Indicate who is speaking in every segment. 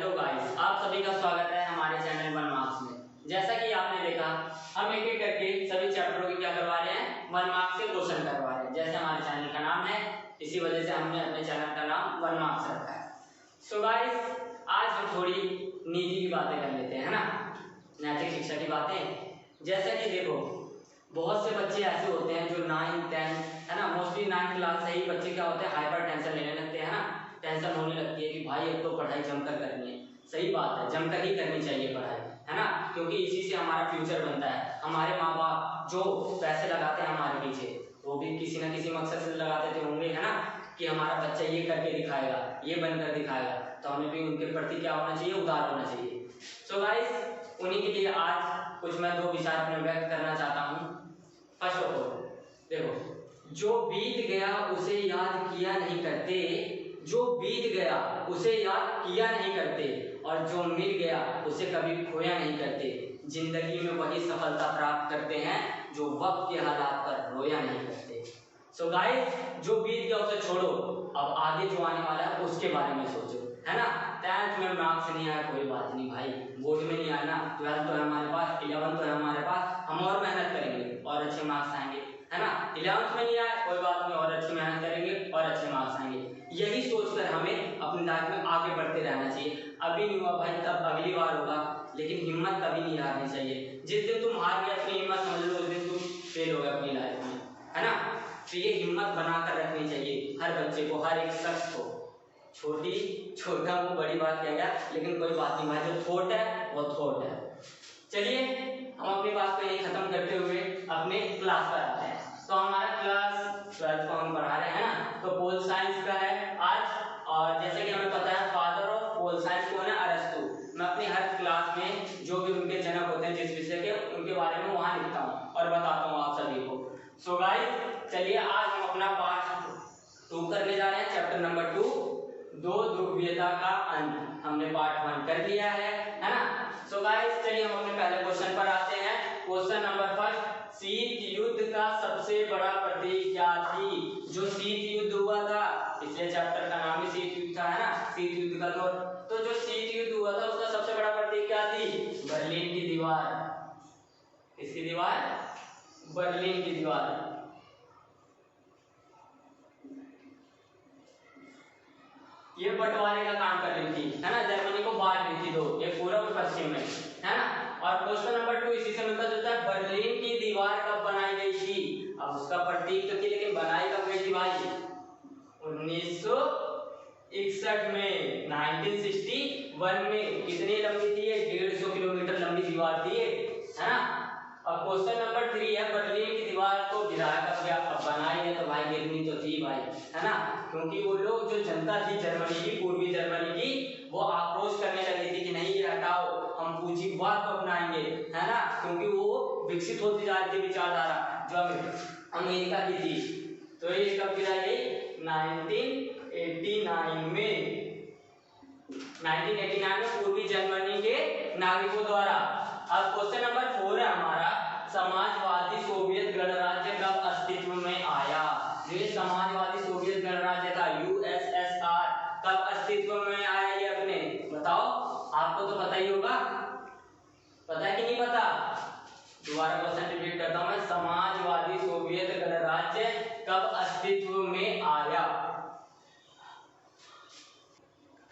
Speaker 1: Hello guys, आप सभी का स्वागत है हमारे चैनल वन मार्क्स में। जैसा कि आपने देखा, हम एक एक करके सभी चैप्टरों की क्या करवा रहे हैं, वन मार्क्स के क्वेश्चन करवा रहे हैं। जैसे हमारे चैनल का नाम है, इसी वजह से हमने अपने चैनल का नाम वन मार्क्स रखा है। सो गाइस, आज हम थोड़ी नीति की बातें कर लेते हैं, है ना, नैतिक शिक्षा की बातें। जैसा कि देखो, बहुत से बच्चे ऐसे होते हैं जो 9, 10 है ना, मोस्टली 9th क्लास से ही बच्चे क्या होते हैं, हाइपर टेंशन लेने लगते हैं, है ना, टेंशन होने लगती है कि भाई अब तो पढ़ाई जमकर करनी है। सही बात है, जमकर ही करनी चाहिए पढ़ाई, है ना, क्योंकि इसी से हमारा फ्यूचर बनता है। हमारे माँ बाप जो पैसे लगाते हैं हमारे पीछे, वो भी किसी ना किसी मकसद से लगाते थे होंगे, है ना, कि हमारा बच्चा ये करके दिखाएगा, ये बनकर दिखाएगा, तो हमें भी उनके प्रति क्या होना चाहिए, उदार होना चाहिए। सो गाइस, उन्हीं के लिए आज कुछ मैं दो विचार अपने व्यक्त करना चाहता हूँ। फर्स्ट ऑफ ऑल देखो, जो बीत गया उसे याद किया नहीं करते, जो बीत गया उसे याद किया नहीं करते, और जो मिल गया उसे कभी खोया नहीं करते। जिंदगी में वही सफलता प्राप्त करते हैं जो वक्त के हालात पर रोया नहीं करते। सो गाइस, जो बीत गया उसे छोड़ो, अब आगे जो आने वाला है उसके बारे में सोचो, है ना। 10th में मार्क्स नहीं आया कोई बात नहीं भाई, बोर्ड में नहीं आया ना, 12th तो है हमारे पास, 11th तो है हमारे पास, हम और मेहनत करेंगे और अच्छे मार्क्स आएंगे, है ना। 11th में नहीं आया कोई बात नहीं, और अच्छी मेहनत करेंगे और अच्छे मार्क्स आएंगे। यही सोचकर हमें अपनी लाइफ में आगे बढ़ते रहना चाहिए। अभी नहीं हुआ भाई, तब अगली बार होगा, लेकिन हिम्मत कभी नहीं हारनी चाहिए। जिस दिन तुम हार गए अपनी हिम्मत, समझ लो उस दिन तुम फेल हो गए अपनी लाइफ में, है ना। तो ये हिम्मत बनाकर रखनी चाहिए हर बच्चे को, हर एक शख्स को। छोटा वो बड़ी बात कह गया, लेकिन कोई बात नहीं भाई, जो थॉट है वो थॉट है। चलिए हम अपनी बात को यही खत्म करते हुए अपने क्लास पर आते हैं। तो हमारा क्लास 12th को हम पढ़ा रहे हैं ना, तो पोल साइंस का है आज। और जैसे कि हमें पता है, फादर ऑफ पोल साइंस कौन है, अरस्तु। मैं अपनी हर क्लास में जो भी उनके जनक होते हैं जिस विषय के, उनके बारे में वहां लिखता हूँ और बताता हूँ आप सभी को। सो गाइस, चलिए आज हम अपना पार्ट 2 करने जा रहे हैं, चैप्टर नंबर 2, दो ध्रुवीयता का अंत। हमने पार्ट 1 कर लिया है ना। सो गाइस, चलिए हम अपने पहले क्वेश्चन पर आते हैं। क्वेश्चन नंबर 1, शीत युद्ध का सबसे बड़ा प्रतीक क्या थी। जो शीत युद्ध हुआ था, पिछले चैप्टर का नाम ही शीत युद्ध था, है ना, शीत युद्ध का दौर। तो जो शीत युद्ध हुआ था उसका सबसे बड़ा प्रतीक क्या थी, बर्लिन की दीवार। किसकी दीवार, बर्लिन की दीवार। ये बंटवारे का काम कर रही थी, है ना, जर्मनी को बांट रही थी दो, एक पूर्व और पश्चिम में, है ना। और क्वेश्चन नंबर 2 इसी से मिलता जुलता है, बर्लिन की दीवार कब बनाई गई थी। अब उसका प्रतीक तो थी, लेकिन बनाई कब गई थी भाई, 1961 में, 1961 में। कितनी लंबी थी ये, 150 किलोमीटर लंबी दीवार थी ये, है ना। और क्वेश्चन नंबर 3 है, बर्लिन की दीवार को गिराया कब गया। अब बनाई है तो भाई गिरनी तो थी भाई, है ना, क्योंकि वो लोग जो जनता थी जर्मनी की, पूर्वी जर्मनी की, वो आक्रोश करने लगी थी कि नहीं ये हटाओ, हम पूंजीवाद को अपनाएंगे, है ना, क्योंकि वो विकसित होती जा रही थी विचारधारा जो अमेरिका की थी। तो ये कब गिराई गई, 1989 में, 1989 में पूर्वी जर्मनी के नागरिकों द्वारा। अब क्वेश्चन नंबर 4 है हमारा, समाजवादी सोवियत गणराज्य कब अस्तित्व में आया। जो ये समाजवादी सोवियत गणराज्य था, यूएसएसआर, कब अस्तित्व में आया ये अपने बताओ। आपको तो पता ही होगा, पता है कि नहीं पता। दोबारा क्वेश्चन रिपीट करता हूं मैं, समाजवादी सोवियत गणराज्य कब अस्तित्व में आया,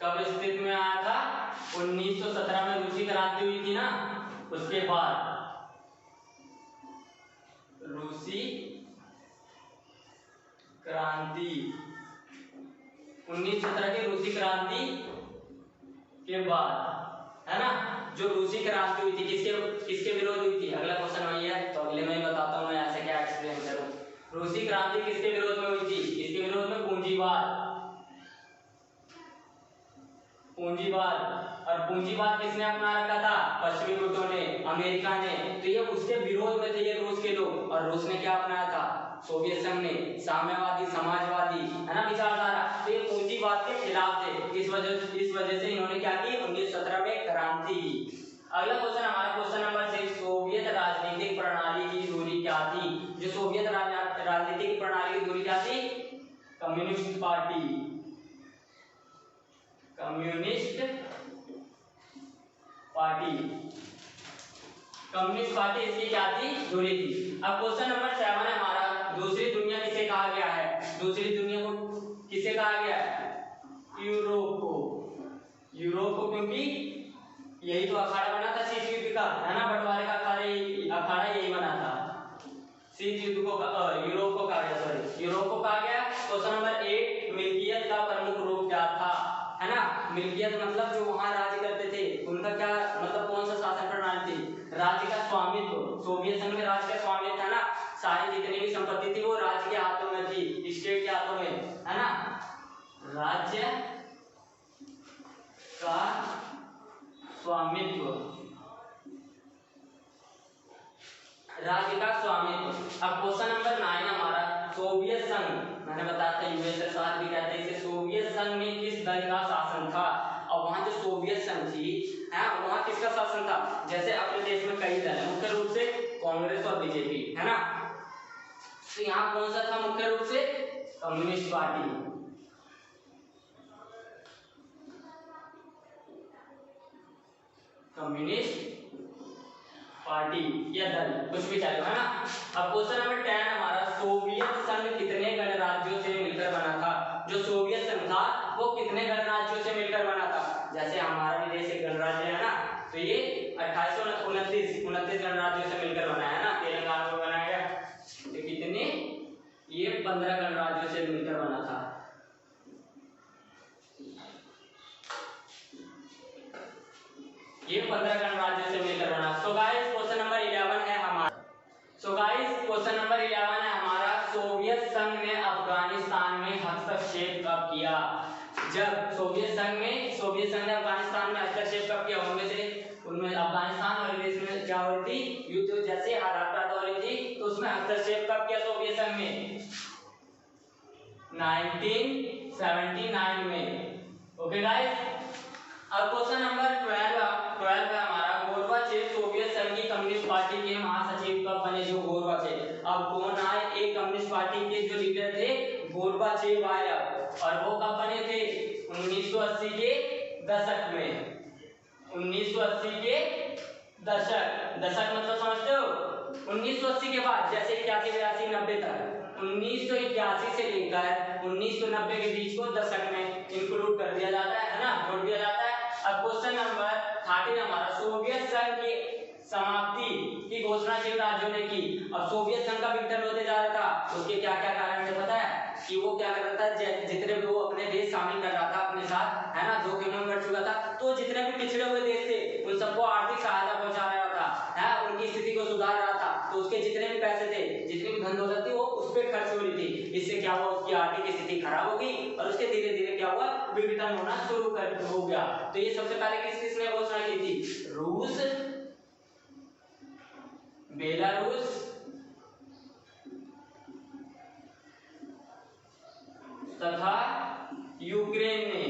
Speaker 1: कब अस्तित्व में आया था, 1917 में रूसी क्रांति हुई थी ना, उसके बाद रूसी क्रांति, 1917 की रूसी क्रांति के बाद, है ना। जो रूसी क्रांति हुई थी किसके विरोध हुई थी, अगला क्वेश्चन वही है, तो अगले में ही बताता हूं मैं ऐसे क्या एक्सप्लेन करूं। रूसी क्रांति किसके विरोध में हुई थी, इसके विरोध में पूंजीवाद, पूंजीवाद। और पूंजीवाद किसने अपना रखा था, पश्चिमी गुटों ने, अमेरिका ने। तो ये उसके विरोध में थे ये रूस के लोग, और रूस ने क्या अपनाया था, सोवियत संघ ने साम्यवादी समाजवादी, है ना, विचारधारा। तो ये पूंजीवाद के खिलाफ थे, इस वजह से इन्होंने क्या की, 1917 में क्रांति की। अगला क्वेश्चन हमारा क्वेश्चन नंबर 6, सोवियत राजनीतिक प्रणाली की दूरी क्या थी। जो सोवियत राजनीतिक प्रणाली की दूरी क्या थी, communist party, communist party, communist party इसकी क्या थी, जुड़ी थी। अब क्वेश्चन नंबर 7 है हमारा, दूसरी दुनिया किसे कहा गया है? दूसरी दुनिया को किसे कहा गया है? यूरोप को। यूरोप को, क्योंकि यही तो अखाड़ा बना था शीत युद्ध का, है ना, बंटवारे का अखाड़ा यही बना था। शीत युद्ध को यूरोप को कहा गया, सॉरी यूरोप को कहा गया। क्वेश्चन नंबर 8, मिल्कियत का प्रमुख रूप क्या था? है ना, मिल्कियत मतलब जो वहां राज्य करते थे उनका क्या मतलब, कौन सा शासन प्रणाली थी? राज्य का स्वामित्व। सोवियत संघ में राज्य का स्वामित्व था ना, सारी जितनी भी संपत्ति थी वो राज्य के हाथों में थी, स्टेट के हाथों में, है ना, राज्य का स्वामित्व, राज्य का स्वामित्व। अब क्वेश्चन नंबर 9 हमारा, सोवियत संघ, मैंने बताया था यूएसएसआर भी कहते हैं इसे, सोवियत संघ में किस दल का शासन था? और वहां जो सोवियत संघ थी, है, वहां किसका शासन था? जैसे अपने देश में कई दल है, मुख्य रूप से कांग्रेस और बीजेपी, है ना, तो यहाँ कौन सा था मुख्य रूप से? Communist party. कम्युनिस्ट पार्टी या दल, कुछ भी चलो, है ना। अब क्वेश्चन नंबर 10 हमारा, सोवियत संघ कितने गणराज्यों से मिलकर बना था? जो सोवियत संघ था वो कितने गणराज्यों से मिलकर बना था? जैसे हमारा भी देश एक गणराज्य है ना, तो ये 2829 गणराज्यों से मिलकर बना है ना, तेलंगाना को बनाया गया, तो कितने? ये 15 गणराज्यों से मिलकर बना था। ये 15 गणराज्यों से मिलकर बना। सो गाइस क्वेश्चन नंबर 11 है हमारा, क्वेश्चन नंबर 11 है हमारा, सोवियत संघ ने अफगानिस्तान में हस्तक्षेप कब किया? जब सोवियत संघ ने अफगानिस्तान में हस्तक्षेप कब किया? उनमें अफगानिस्तान वाले देश में क्या हो रही थी, युद्ध जैसे हालात हो रही थी, तो उसमें हस्तक्षेप कब किया सोवियत संघ ने? 1979 में। ओके गाइस, अब क्वेश्चन नंबर 12 है हमारा, गोरबाचेव सोवियत संघ की कम्युनिस्ट पार्टी के महासचिव कब बने? जो गोरबाचेव, अब कौन आए? एक कम्युनिस्ट पार्टी के जो लीडर थे गोरबाचेव आया, और वो कब बने थे? 1980 के दशक में। 1980 के दशक मतलब समझते हो? 1980 के बाद, जैसे 81, 82, 90 तक, 1981 से लेकर 1990 के बीच को दशक में इंक्लूड कर दिया जाता है ना, जोड़ दिया जाता है। अब क्वेश्चन नंबर 13 हमारा, सोवियत संघ की समाप्ति की घोषणा किन राज्यों ने की? अब सोवियत संघ का विघटन होते जा रहा था, उसके क्या क्या कारण थे पता है? कि वो क्या कर रहा था, जितने भी वो अपने देश शामिल कर रहा था अपने साथ, है ना, धोखे में बढ़ चुका था, तो जितने भी पिछड़े हुए देश थे उन सबको आर्थिक सहायता पहुंचा रहा था, है, उनकी स्थिति को सुधार रहा था, तो उसके जितने भी पैसे थे, जितनी भी धन दौलत थी, वो उस पर खर्च हो रही थी। इससे क्या हुआ, उसकी आर्थिक स्थिति खराब हो गई और उसके धीरे धीरे क्या हुआ, विघटन होना शुरू हो गया। तो ये सबसे पहले किसने घोषणा की थी? रूस, बेलारूस तथा यूक्रेन ने।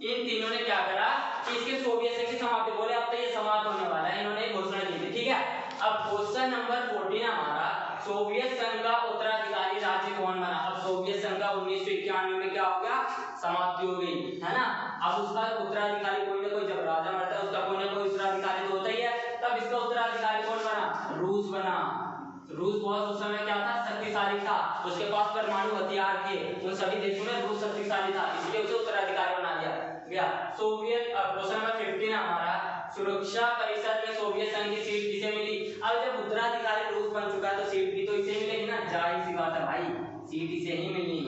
Speaker 1: इन तीनों ने क्या करा कि इसके सोवियत संघ की समाप्ति, बोले अब तो ये समाप्त होने वाला है, इन्होंने घोषणा की थी, ठीक है। अब क्वेश्चन नंबर 14 हमारा, सोवियत संघ का उत्तराधिकारी राज्य कौन बना? अब सोवियत संघ का 1991 में क्या हो गया, समाप्ति हो गई, है ना। अब उसका उत्तराधिकारी कोई ना कोई, जब राजा मरता है उसका कोई ना कोई उत्तराधिकारी तो होता ही है, तब इसका उत्तराधिकारी कौन बना? रूस बना। रूस बहुत उस समय क्या था, शक्तिशाली था, उसके पास परमाणु हथियार थे, उन सभी देशों में रूस शक्तिशाली था, इसलिए उसे उत्तराधिकारी बना दिया गया। सोवियत, क्वेश्चन नंबर 15 हमारा, सुरक्षा परिषद में सोवियत संघ की सीट किसे मिली? अब जब उत्तराधिकारी रूस बन चुका है तो सीट भी तो इसे मिलेगी ना, जाहिर सी बात है भाई, सीट इसे ही मिलनी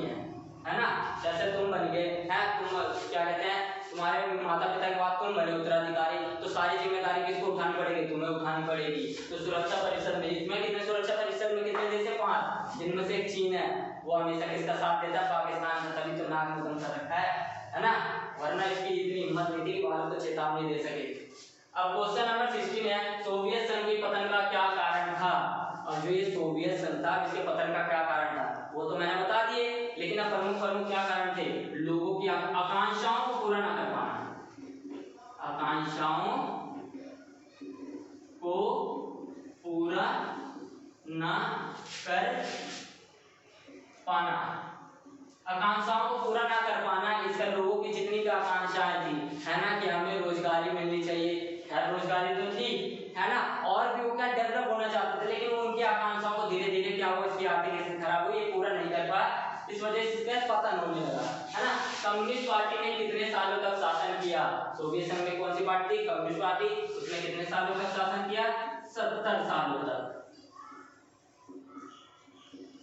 Speaker 1: है ना। जैसे तुम बन गए हैं, तुम क्या कहते हैं, तुम्हारे माता पिता के बाद तुम बने उत्तराधिकारी, तो सारी जिम्मेदारी किसको उठानी पड़ेगी? तुम्हें उठानी पड़ेगी। तो सुरक्षा परिषद में, इसमें कितने, सुरक्षा परिषद में कितने देश है? 5, जिनमें से एक चीन है, वो हमेशा किसका साथ देता है? पाकिस्तान का, तभी तो नाक में दम कर रखा है ना, वरना इसकी इतनी हिम्मत नहीं थी, भारत को चेतावनी दे सके। अब क्वेश्चन नंबर 16 है, सोवियत संघ के पतन का क्या कारण था? और जो ये सोवियत संघ था, इसके पतन का क्या कारण था वो तो मैंने बता दिए, लेकिन अब प्रमुख क्या कारण थे? लोगों की आकांक्षाओं को पूरा ना कर पाना, आकांक्षाओं को पूरा ना कर पाना, आकांक्षाओं को पूरा ना कर पाना, इसका लोगों की जितनी भी आकांक्षाएं थी, है ना, कि हमें चाहते थे, लेकिन उनकी आकांक्षाओं को धीरे धीरे क्या हुआ, इसकी आर्थिक स्थिति खराब हुई, ये पूरा नहीं कर पाया, इस वजह से इसका पतन होने लगा, है ना। कम्युनिस्ट पार्टी ने कितने सालों तक शासन किया, सोवियत संघ में कौन सी पार्टी, कम्युनिस्ट पार्टी, उसने कितने सालों तक शासन किया, 70 सालों तक,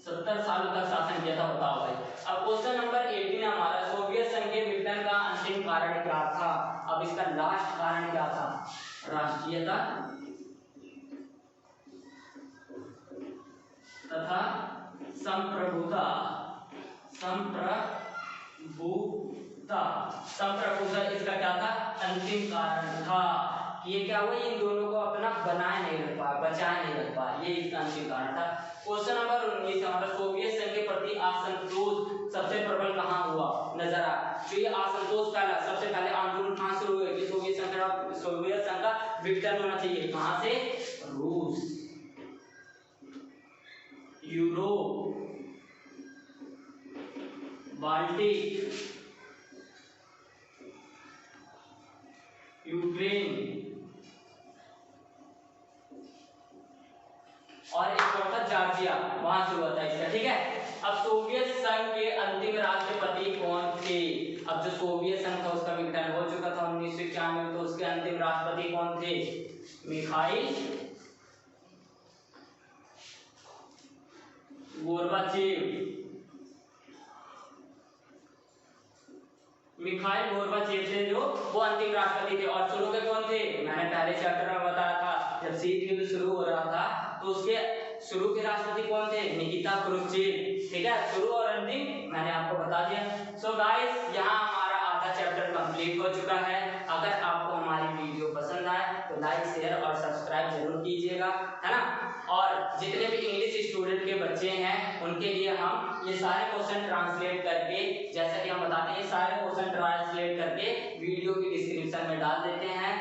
Speaker 1: 70 सालों तक शासन किया था, बताओ भाई। अब क्वेश्चन नंबर 18 हमारा, सोवियत संघ के विघटन का अंतिम कारण क्या था। अब इसका लास्ट कारण क्या था, राष्ट्रीयता तथा संप्रभुता, संप्रभुता इसका क्या था, अंतिम कारण था। ये क्या हुआ, इन दोनों को अपना बनाए नहीं रख पाया, बचाए नहीं रख पाया, ये इसका अंतिम कारण था। क्वेश्चन नंबर 19 हमारा, सोवियत संघ के प्रति असंतोष सबसे प्रबल कहाँ हुआ, नजर आ। जो ये असंतोष पहला, सबसे पहले आंदोलन कहाँ शुरू हुए कि सोवियत संघ का विघटन होना चाहिए, कहाँ से, रूस, यूरोप, बाल्टिक, यूक्रेन और एक और था जॉर्जिया, वहां से हुआ था इसका, ठीक है। अब सोवियत संघ के अंतिम राष्ट्रपति कौन थे। अब जो सोवियत संघ था उसका विघटन हो चुका था 1991 में, तो उसके अंतिम राष्ट्रपति कौन थे, मिखाइल गोर्बाचेव, मिखाइल गोर्बाचेव थे जो वो अंतिम राष्ट्रपति थे। और शुरू के कौन थे, मैंने पहले चैप्टर में बताया था, जब शीत युद्ध शुरू हो रहा था तो उसके शुरू के राष्ट्रपति कौन थे, निकिता क्रुश्चेव, ठीक है। शुरू और अंतिम मैंने आपको बता दिया। सो गाइस, यहाँ हमारा आधा चैप्टर कंप्लीट हो चुका है। अगर आपको हमारी वीडियो पसंद आए तो लाइक, शेयर और सब्सक्राइब जरूर कीजिएगा, है ना। और जितने भी इंग्लिश स्टूडेंट के बच्चे हैं उनके लिए हम ये सारे क्वेश्चन ट्रांसलेट करके, जैसा कि हम बताते हैं, ये सारे क्वेश्चन ट्रांसलेट करके वीडियो की डिस्क्रिप्शन में डाल देते हैं।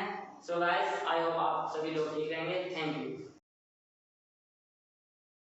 Speaker 1: सो गाइस, आई होप आप सभी लोग ठीक रहेंगे। Thank you.